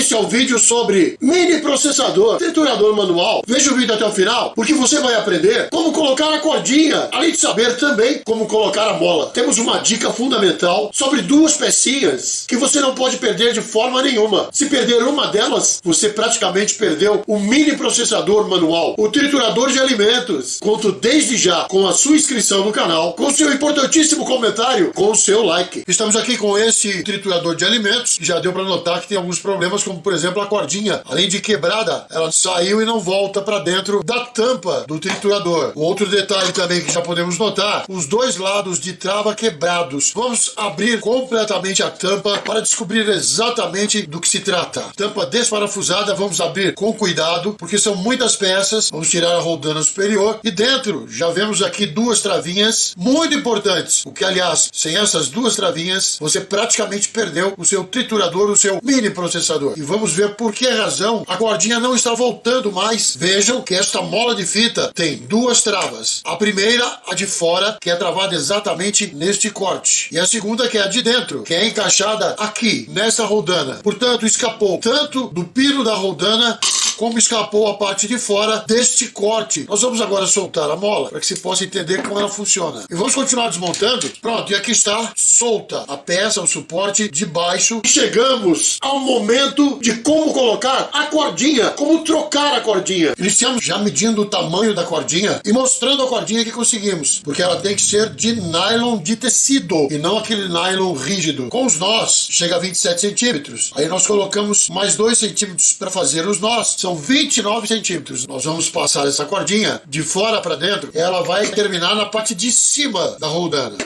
Esse é o vídeo sobre mini processador, triturador manual. Veja o vídeo até o final, porque você vai aprender como colocar a cordinha, além de saber também como colocar a mola. Temos uma dica fundamental sobre duas pecinhas que você não pode perder de forma nenhuma. Se perder uma delas, você praticamente perdeu o mini processador manual, o triturador de alimentos. Conto desde já com a sua inscrição no canal, com o seu importantíssimo comentário, com o seu like. Estamos aqui com esse triturador de alimentos. Já deu para notar que tem alguns problemas, como por exemplo a cordinha, além de quebrada, ela saiu e não volta para dentro da tampa do triturador. Um outro detalhe também que já podemos notar, os dois lados de trava quebrados. Vamos abrir completamente a tampa para descobrir exatamente do que se trata. Tampa desparafusada, vamos abrir com cuidado, porque são muitas peças. Vamos tirar a roldana superior e dentro já vemos aqui duas travinhas muito importantes, o que aliás, sem essas duas travinhas, você praticamente perdeu o seu triturador, o seu mini processador. E vamos ver por que razão a cordinha não está voltando mais. Vejam que esta mola de fita tem duas travas. A primeira, a de fora, que é travada exatamente neste corte. E a segunda, que é a de dentro, que é encaixada aqui, nessa roldana. Portanto, escapou tanto do pino da roldana, como escapou a parte de fora deste corte. Nós vamos agora soltar a mola, para que se possa entender como ela funciona. E vamos continuar desmontando. Pronto, e aqui está solta a peça, o suporte de baixo. Chegamos ao momento de como colocar a cordinha, como trocar a cordinha. Iniciamos já medindo o tamanho da cordinha e mostrando a cordinha que conseguimos, porque ela tem que ser de nylon de tecido e não aquele nylon rígido. Com os nós, chega a 27 centímetros. Aí nós colocamos mais 2 centímetros para fazer os nós. São 29 centímetros. Nós vamos passar essa cordinha de fora para dentro. Ela vai terminar na parte de cima da roldana.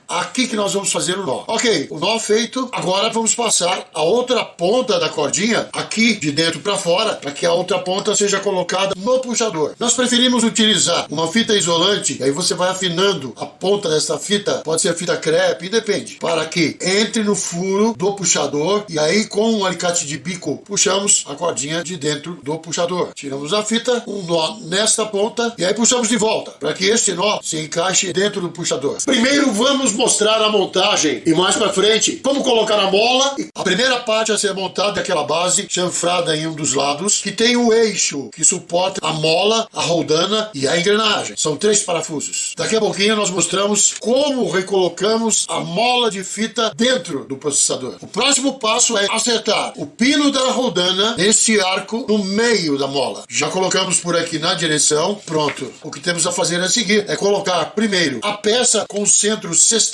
Aqui que nós vamos fazer o nó. Ok, o nó feito. Agora vamos passar a outra ponta da cordinha aqui de dentro para fora, para que a outra ponta seja colocada no puxador. Nós preferimos utilizar uma fita isolante, e aí você vai afinando a ponta dessa fita, pode ser fita crepe, depende, para que entre no furo do puxador, e aí com um alicate de bico puxamos a cordinha de dentro do puxador. Tiramos a fita, um nó nesta ponta, e aí puxamos de volta, para que este nó se encaixe dentro do puxador. Primeiro vamos mostrar a montagem e mais para frente como colocar a mola. A primeira parte a ser montada é aquela base chanfrada em um dos lados, que tem o eixo que suporta a mola, a roldana e a engrenagem. São 3 parafusos. Daqui a pouquinho nós mostramos como recolocamos a mola de fita dentro do processador. O próximo passo é acertar o pino da roldana nesse arco no meio da mola. Já colocamos por aqui na direção. Pronto. O que temos a fazer a seguir é colocar primeiro a peça com o centro sextavado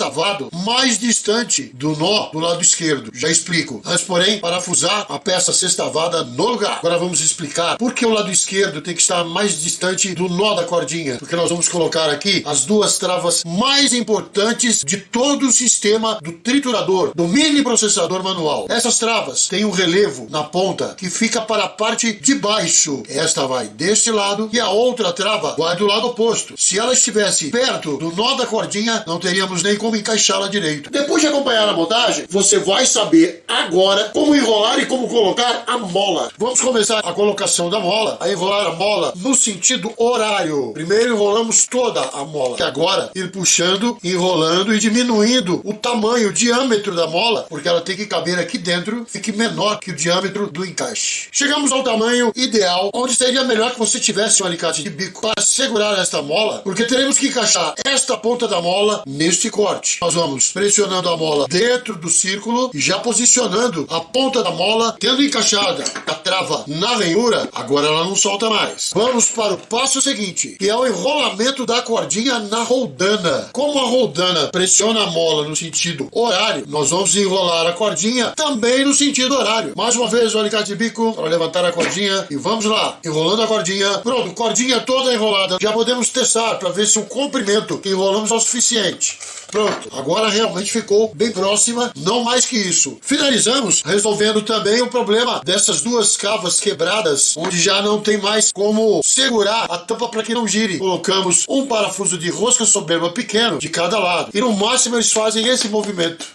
mais distante do nó do lado esquerdo. Já explico. Antes, porém, parafusar a peça sextavada no lugar. Agora vamos explicar por que o lado esquerdo tem que estar mais distante do nó da cordinha. Porque nós vamos colocar aqui as duas travas mais importantes de todo o sistema do triturador, do mini processador manual. Essas travas têm um relevo na ponta que fica para a parte de baixo. Esta vai deste lado e a outra trava vai do lado oposto. Se ela estivesse perto do nó da cordinha, não teríamos nem como encaixá-la direito. Depois de acompanhar a montagem, você vai saber agora como enrolar e como colocar a mola. Vamos começar a colocação da mola, a enrolar a mola no sentido horário. Primeiro enrolamos toda a mola, que agora ir puxando, enrolando e diminuindo o tamanho, o diâmetro da mola, porque ela tem que caber aqui dentro, fique menor que o diâmetro do encaixe. Chegamos ao tamanho ideal, onde seria melhor que você tivesse um alicate de bico para segurar esta mola, porque teremos que encaixar esta ponta da mola neste corte. Nós vamos pressionando a mola dentro do círculo e já posicionando a ponta da mola, tendo encaixada a trava na ranhura, agora ela não solta mais. Vamos para o passo seguinte, que é o enrolamento da cordinha na roldana. Como a roldana pressiona a mola no sentido horário, nós vamos enrolar a cordinha também no sentido horário. Mais uma vez o alicate de bico para levantar a cordinha e vamos lá, enrolando a cordinha. Pronto, cordinha toda enrolada. Já podemos testar para ver se o comprimento que enrolamos é o suficiente. Pronto, agora realmente ficou bem próxima, não mais que isso. Finalizamos resolvendo também o problema dessas duas cavas quebradas, onde já não tem mais como segurar a tampa para que não gire. Colocamos um parafuso de rosca soberba pequeno de cada lado e no máximo eles fazem esse movimento.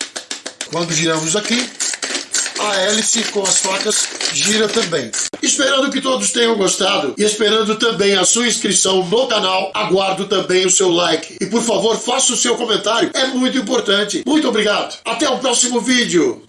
Quando giramos aqui, a hélice com as facas gira também. Esperando que todos tenham gostado e esperando também a sua inscrição no canal, aguardo também o seu like. E por favor, faça o seu comentário, é muito importante. Muito obrigado. Até o próximo vídeo.